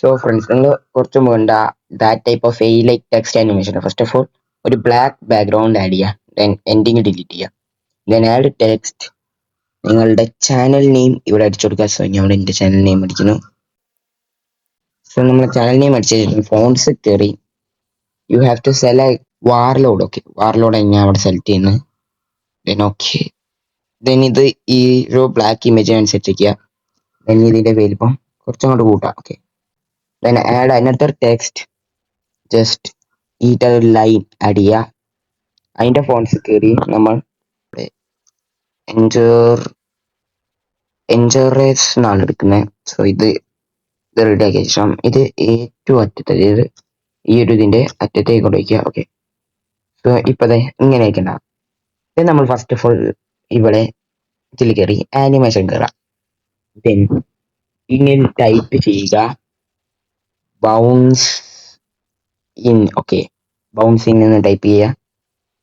So friends, നിങ്ങൾ കുറച്ചും വേണ്ട that type of a like text animation. First of all ഒരു ബ്ലാക്ക് ബാക്ക്ഗ്രൗണ്ട് ആഡ് ചെയ്യുക, ദെൻ എൻഡിങ് ഡിലീറ്റ് ചെയ്യുക, ദെൻ ആഡ് ടെക്സ്റ്റ്. നിങ്ങളുടെ ചാനൽ നെയിം ഇവിടെ അടിച്ചു കൊടുക്കുക. സോ ഞാൻ ഇവിടെ എൻ്റെ ചാനൽ നെയിം അടിക്കുന്നു. സോ നമ്മൾ ചാനൽ നെയിം അടിച്ച ശേഷം ഫോൺസ് കയറി you have to select Warlord. Okay, Warlord ഞാൻ അവിടെ സെലക്ട് ചെയ്യുന്നത്. ദെൻ ഓക്കെ, ദെൻ ഇത് ഈ ഒരു ബ്ലാക്ക് ഇമേജ് അനുസരിച്ച് ചെയ്യുക. ദെൻ ഇതിൻ്റെ വലിപ്പം കുറച്ചങ്ങോട്ട് കൂട്ടാം. Okay, then add another text. Just ഈറ്റ ലൈൻ ആഡ് ചെയ്യുക. അതിൻ്റെ ഫോൺസ് കയറി നമ്മൾ എൻജറേസ് എന്നാണ് എടുക്കുന്നത്. സോ ഇത് റെഡി ആക്കിയ ശേഷം ഇത് ഏറ്റവും അറ്റത്ത്, അതായത് ഈ ഒരു ഇതിൻ്റെ അറ്റത്തേക്ക് കൊണ്ടുവയ്ക്കുക. ഓക്കെ, സോ ഇപ്പം ഇങ്ങനെ ആയിട്ടുണ്ടാകും. ഇത് നമ്മൾ ഫസ്റ്റ് ഓഫ് ഓൾ ഇവിടെ ഇതിൽ കയറി ആനിമേഷൻ കയറാം. ദെൻ ഇങ്ങനെ ടൈപ്പ് ചെയ്യുക bounce in. Okay, bounce in എന്ന് ടൈപ്പ് ചെയ്യുക.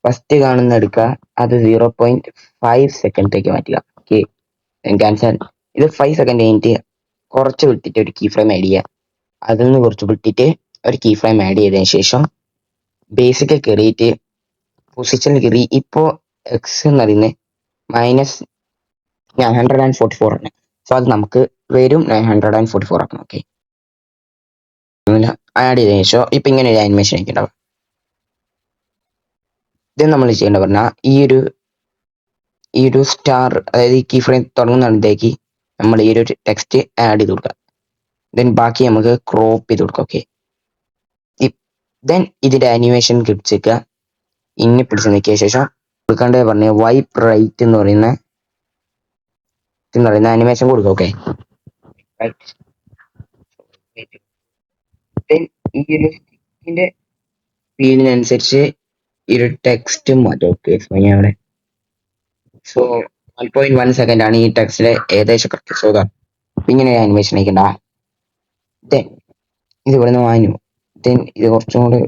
ഫസ്റ്റ് കാണുന്ന എടുക്കുക, അത് 0.5 സെക്കൻഡിലേക്ക് മാറ്റുക. Okay, cancel. ഇത് 5 സെക്കൻഡ് കഴിഞ്ഞിട്ട് കുറച്ച് വിട്ടിട്ട് ഒരു കീ ഫ്രെയിം ആഡ് ചെയ്യുക. അതിൽ നിന്ന് കുറച്ച് വിട്ടിട്ട് ഒരു കീ ഫ്രെയിം ആഡ് ചെയ്തതിന് ശേഷം ബേസിക് കയറിയിട്ട് പൊസിഷനിൽ കയറി. ഇപ്പോൾ എക്സ് എന്ന് പറയുന്നത് -944 ആണ്. സോ അത് നമുക്ക് വരും 944 ആക്കണം. ഓക്കെ, ആഡ് ചെയ്തതിന് ശേഷം ഇപ്പം ഇങ്ങനെ ഒരു ആനിമേഷൻ ആയിട്ടുണ്ടാവും. ഇത് നമ്മൾ ചെയ്യേണ്ട പറഞ്ഞാൽ ഈ ഒരു സ്റ്റാർ, അതായത് ഈ കീ ഫ്രെയിം തുടങ്ങുന്നിടത്തേക്ക് നമ്മൾ ഈ ഒരു ടെക്സ്റ്റ് ആഡ് ചെയ്ത് കൊടുക്കുക. ദെൻ ബാക്കി നമുക്ക് ക്രോപ്പ് ചെയ്ത് കൊടുക്കാം. ഓക്കെ, ദെൻ ഇതിൻ്റെ ആനിമേഷൻ പിടിച്ചേക്കുക. ഇനി പിടിച്ച് നിൽക്കിയ ശേഷം കൊടുക്കേണ്ടത് പറഞ്ഞ വൈപ്പ് റൈറ്റ് എന്ന് പറയുന്ന ആനിമേഷൻ കൊടുക്കുക. ഓക്കെ, ദെൻ ഈ ഒരു സ്റ്റിക്കിൻ്റെ ഫീലിനനുസരിച്ച് ഈ ഒരു ടെക്സ്റ്റ് മാറ്റും. ഓക്കെ, ഞാൻ അവിടെ സോ 1.1 സെക്കൻഡ് ആണ് ഈ ടെക്സ്റ്റിലെ ഏകദേശം കറക്റ്റ്. സോ ഇങ്ങനെ ആനിമേഷൻ അയക്കണ്ട. ദെൻ ഇത് ഇവിടെ നിന്ന് വാങ്ങു. ദെൻ ഇത് കുറച്ചും കൂടെ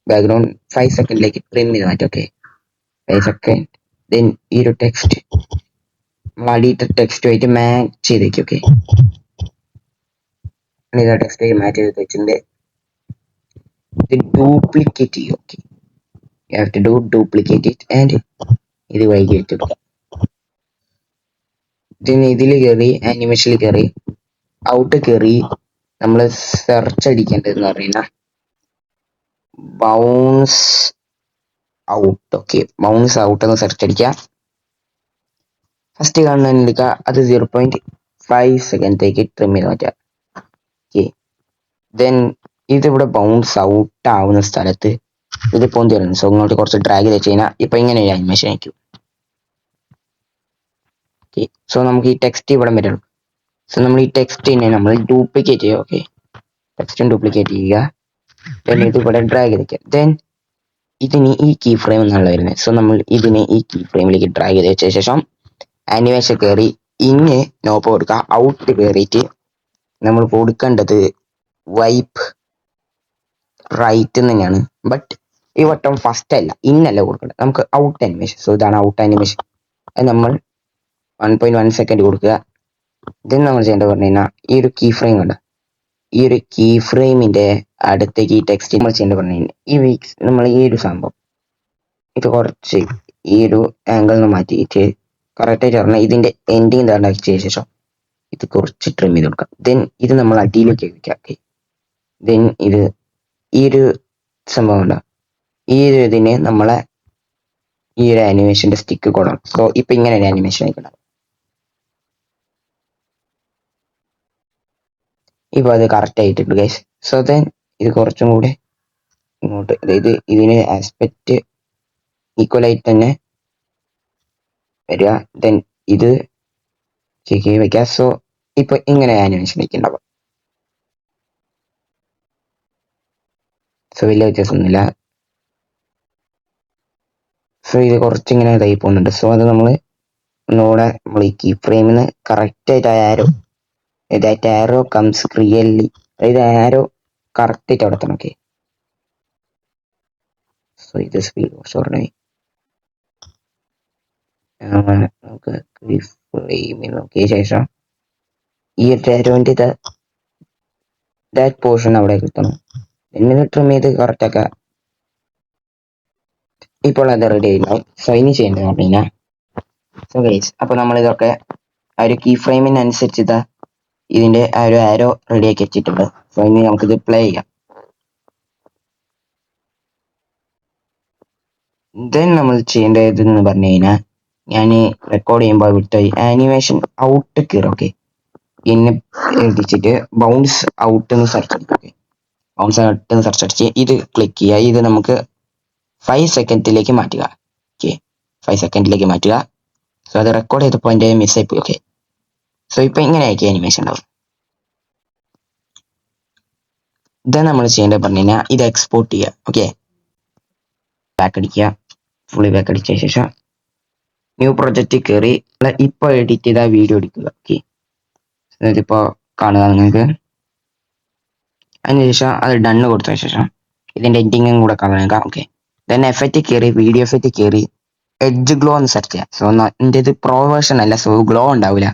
ബാക്ക്ഗ്രൗണ്ട് 5 സെക്കൻഡിലേക്ക് ട്രിം ചെയ്ത് മാറ്റും. Okay, 5 second. ദെൻ ഈ ഒരു ടെക്സ്റ്റ് നമ്മൾ അടിയിട്ട ടെക്സ്റ്റുമായിട്ട് മാച്ച് ചെയ്ത് വയ്ക്കും. ഓക്കെ, ഇതാ ടെക്സ്റ്റ് മാച്ച് ചെയ്ത് വെച്ചിട്ടുണ്ട്. ഇത് ഡ്യൂപ്ലിക്കേറ്റ് ചെയ്യും. Okay, you have to duplicate it and ഇത് വൈകി വെച്ചെടുക്കാം. ഇതിൽ കയറി ആനിമേഷനിൽ കയറി ഔട്ട് കയറി നമ്മൾ സെർച്ച് അടിക്കേണ്ടതെന്ന് പറയുന്ന bounce out. Okay, bounce out എന്ന് സെർച്ച് അടിക്കുക. ഫസ്റ്റ് കാണുന്നതിന് എടുക്കുക, അത് 0.5 സെക്കൻഡിലേക്ക് ട്രിം ചെയ്ത് മാറ്റുക. ഓക്കെ, ദെൻ ഇതിവിടെ ബൗൺസ് ഔട്ട് ആവുന്ന സ്ഥലത്ത് ഇത് പൊന്തി വരുന്നു. സോ ഇങ്ങോട്ട് കുറച്ച് ഡ്രാഗ് ചെയ്ത് വെച്ച് കഴിഞ്ഞാൽ ഇപ്പം ഇങ്ങനെ ഒരു ആനിമേഷൻ ആയിരിക്കും. ഓക്കെ, സോ നമുക്ക് ഈ ടെക്സ്റ്റ് ഇവിടെ വരുള്ളൂ. സോ നമ്മൾ ഈ ടെക്സ്റ്റിനെ നമ്മൾ ഡ്യൂപ്ലിക്കേറ്റ് ചെയ്യുക. ഓക്കെ, ടെക്സ്റ്റും ഡ്യൂപ്ലിക്കേറ്റ് ചെയ്യുക. ദെൻ ഇത് ഇവിടെ ഡ്രാഗ് ചെയ്ത് വെക്കുക. ദെൻ ഇതിന് ഈ കീ ഫ്രെയിം എന്നുള്ള വരുന്നത്. സോ നമ്മൾ ഇതിനെ ഈ കീ ഫ്രെയിമിലേക്ക് ഡ്രാഗ് ചെയ്ത് വെച്ച ശേഷം ആനിമേഷൻ കയറി ഇന്ന് നോപ്പ് കൊടുക്കുക. ഔട്ട് കയറിയിട്ട് നമ്മൾ കൊടുക്കേണ്ടത് വൈപ്പ് റൈറ്റ് തന്നെയാണ്. ബട്ട് ഈ വട്ടം ഫസ്റ്റ് അല്ല, ഇന്നല്ല കൊടുക്കേണ്ടത്, നമുക്ക് ഔട്ട് ആനിമേഷൻ. സോ ഇതാണ് ഔട്ട് ആനിമേഷൻ. അത് നമ്മൾ 1.1 സെക്കൻഡ് കൊടുക്കുക. ദെൻ നമ്മൾ ചെയ്യേണ്ടത് പറഞ്ഞു കഴിഞ്ഞാൽ ഈ ഒരു കീ ഫ്രെയിം ഉണ്ട്, ഈ ഒരു കീ ഫ്രെയിമിന്റെ അടുത്തേക്ക് ഈ ടെക്സ്റ്റ് നമ്മൾ ചെയ്യേണ്ടത് പറഞ്ഞു കഴിഞ്ഞാൽ നമ്മൾ ഈ ഒരു സംഭവം ഇത് കുറച്ച് ഈ ഒരു ആംഗിൾ നിന്ന് മാറ്റിയിട്ട് കറക്റ്റായിട്ട് പറഞ്ഞാൽ ഇതിന്റെ എൻഡിങ് ഉണ്ടാക്കിയ ശേഷം ഇത് കുറച്ച് ട്രിം ചെയ്ത് കൊടുക്കാം. ദെൻ ഇത് നമ്മൾ അടിയിലേക്ക് വയ്ക്കാം. ഓക്കെ, ദെൻ ഇത് ഈ ഒരു സംഭവം ഉണ്ടോ, ഈ ഒരു ഇതിന് നമ്മളെ ഈ ഒരു ആനിമേഷന്റെ സ്റ്റിക്ക് കൊടുക്കണം. സോ ഇപ്പൊ ഇങ്ങനെ ഒരു ആനിമേഷൻ ആയിക്കണം. ഇപ്പൊ അത് കറക്റ്റ് ആയിട്ടുണ്ട് ഗൈസ്. സോ ദെൻ ഇത് കുറച്ചും കൂടെ ഇങ്ങോട്ട്, അതായത് ഇതിന് ആസ്പെക്റ്റ് ഈക്വൽ ആയിട്ട് തന്നെ വരിക. ദെൻ ഇത് വയ്ക്കുക. സോ ഇപ്പൊ ഇങ്ങനെ ആനിമേഷൻ വയ്ക്കുന്നുണ്ടാവും. സോ വലിയ വ്യത്യാസമൊന്നുമില്ല. സോ ഇത് കുറച്ചിങ്ങനെ ഇതായി പോകുന്നുണ്ട്. സോ അത് നമ്മൾ ഈ കീ ഫ്രെയിമിന് കറക്റ്റ് ആയിട്ട് ആരോ, ദാറ്റ് ആരോ കംസ് റിയലി, അതായത് ആരോ കറക്റ്റ് ആയിട്ട് അവിടെ എത്തണം. ഓക്കെ, സോ ഇത് സ്പീഡ് കുറച്ച് പറഞ്ഞാൽ നമുക്ക് കീ ഫ്രെയിമിൽ നോക്കിയ ശേഷം ഈ ഒരു ആരോന്റെ ഇത് ദാറ്റ് പോർഷൻ അവിടെ കിട്ടണം. എന്നിട്ട് ട്രിം ചെയ്ത് കറക്റ്റ് ആക്കുക. ഇപ്പോൾ അത് റെഡി ആയിട്ടുണ്ടാവും. സോ ഇനി ചെയ്യേണ്ടത് പറഞ്ഞു കഴിഞ്ഞാൽ സോ ഗൈസ് അപ്പോൾ നമ്മൾ ഇതൊക്കെ ആ ഒരു കീ ഫ്രെയിമിനനുസരിച്ച് ഇതിന്റെ ആ ഒരു ആരോ റെഡിയാക്കി വെച്ചിട്ടുണ്ട്. സോ ഇനി നമുക്കിത് പ്ലേ ചെയ്യാം. ദെൻ നമ്മൾ ചെയ്യേണ്ടത് എന്ന് പറഞ്ഞു കഴിഞ്ഞാൽ ഞാൻ റെക്കോർഡ് ചെയ്യുമ്പോൾ വിട്ടുപോയി ആനിമേഷൻ ഔട്ട് കയറും. ഓക്കെ, പിന്നെ എഴുതിച്ചിട്ട് ബൗൺസ് ഔട്ട് എന്ന് സെർച്ച് അടിക്കും. ഓക്കെ, ബൗൺസ് ഔട്ട് എന്ന് സെർച്ച് അടിച്ച് ഇത് ക്ലിക്ക് ചെയ്യുക. ഇത് നമുക്ക് 5 സെക്കൻഡിലേക്ക് മാറ്റുക. ഓക്കെ, 5 സെക്കൻഡിലേക്ക് മാറ്റുക. സോ അത് റെക്കോർഡ് ചെയ്തപ്പോൾ എൻ്റെ മിസ്സായി പോയി. ഓക്കെ, സോ ഇപ്പൊ ഇങ്ങനെ ആയിരിക്കും അനിമേഷൻ ഉണ്ടാവും. ഇത് നമ്മൾ ചെയ്യേണ്ടത് പറഞ്ഞു കഴിഞ്ഞാൽ ഇത് എക്സ്പോർട്ട് ചെയ്യുക. ഓക്കെ, ബാക്ക് അടിക്കുക. ഫുള്ളി ബാക്ക് അടിച്ച ശേഷം ന്യൂ പ്രൊജക്റ്റ് കയറി ഇപ്പോൾ എഡിറ്റ് ചെയ്ത വീഡിയോ എടുക്കുക. ഓക്കെ, ഇതിപ്പോൾ കാണുക നിങ്ങൾക്ക്. അതിനുശേഷം അത് ഡണ്ണ് കൊടുത്ത ശേഷം ഇതിന്റെ എഡിറ്റിങ്ങും കൂടെ കാണുക. ഓക്കെ, ദെൻ എഫക്റ്റ് കയറി വീഡിയോ എഫക്റ്റ് കയറി എഡ്ജ് ഗ്ലോ എന്ന് സെർച്ച് ചെയ്യാം. സോ എൻ്റെ ഇത് പ്രോ വേർഷൻ അല്ല, സോ ഗ്ലോ ഉണ്ടാവില്ല.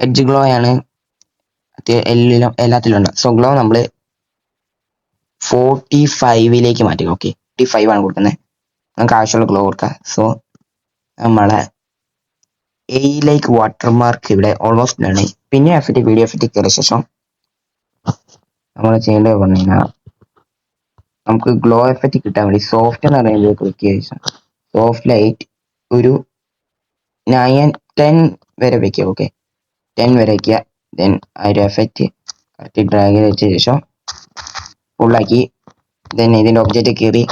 എഡ്ജ് ഗ്ലോ ആണ് എല്ലാത്തിലും ഉണ്ടാവും. സോ ഗ്ലോ നമ്മൾ 45ലേക്ക് മാറ്റുക. ഓക്കെ, 45 ആണ് കൊടുക്കുന്നത്. നമുക്ക് ആവശ്യമുള്ള ഗ്ലോ കൊടുക്കുക. സോ നമ്മളെ എയിലേക്ക് വാട്ടർമാർക്ക് ഇവിടെ ഓൾമോസ്റ്റ് ആണ്. പിന്നെ എഫക്റ്റ് വീഡിയോ എഫക്റ്റ് കയറിയ ശേഷം നമ്മൾ ചെയ്യേണ്ടത് പറഞ്ഞു കഴിഞ്ഞാൽ നമുക്ക് ഗ്ലോ എഫക്റ്റ് കിട്ടാൻ വേണ്ടി സോഫ്റ്റ് എന്ന് പറയുന്നത് ക്ലിക്ക് ചെയ്ത ശേഷം സോഫ്റ്റ് ലൈറ്റ് ഒരു 9-10 വരെ വെക്കുക. ഓക്കെ, 10 വരെ വയ്ക്കുക. ദെൻ ആ ഒരു എഫക്റ്റ് കറക്റ്റ് ഡ്രാഗ് ചെയ്ത് വെച്ച ശേഷം ഫുള്ളാക്കി ദെൻ ഇതിൻ്റെ ഒബ്ജക്റ്റ് കയറി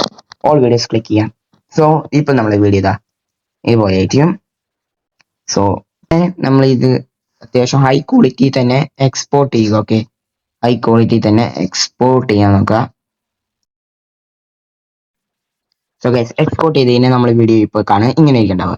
ഓൾ വീഡിയോസ് ക്ലിക്ക് ചെയ്യാം. സോ ഇപ്പം നമ്മൾ വീഡിയോ ഇതാ ഇതുപോലെ ആയിരിക്കും. സോ നമ്മൾ ഇത് അത്യാവശ്യം ഹൈ ക്വാളിറ്റി തന്നെ എക്സ്പോർട്ട് ചെയ്യുക. ഓക്കെ, ഹൈ ക്വാളിറ്റി തന്നെ എക്സ്പോർട്ട് ചെയ്യാൻ നോക്കുക. സോ ഗൈസ് എക്സ്പോർട്ട് ചെയ്ത് കഴിഞ്ഞാൽ നമ്മൾ വീഡിയോ ഇപ്പോൾ കാണാൻ ഇങ്ങനെ ഇരിക്കണ്ടാവുക.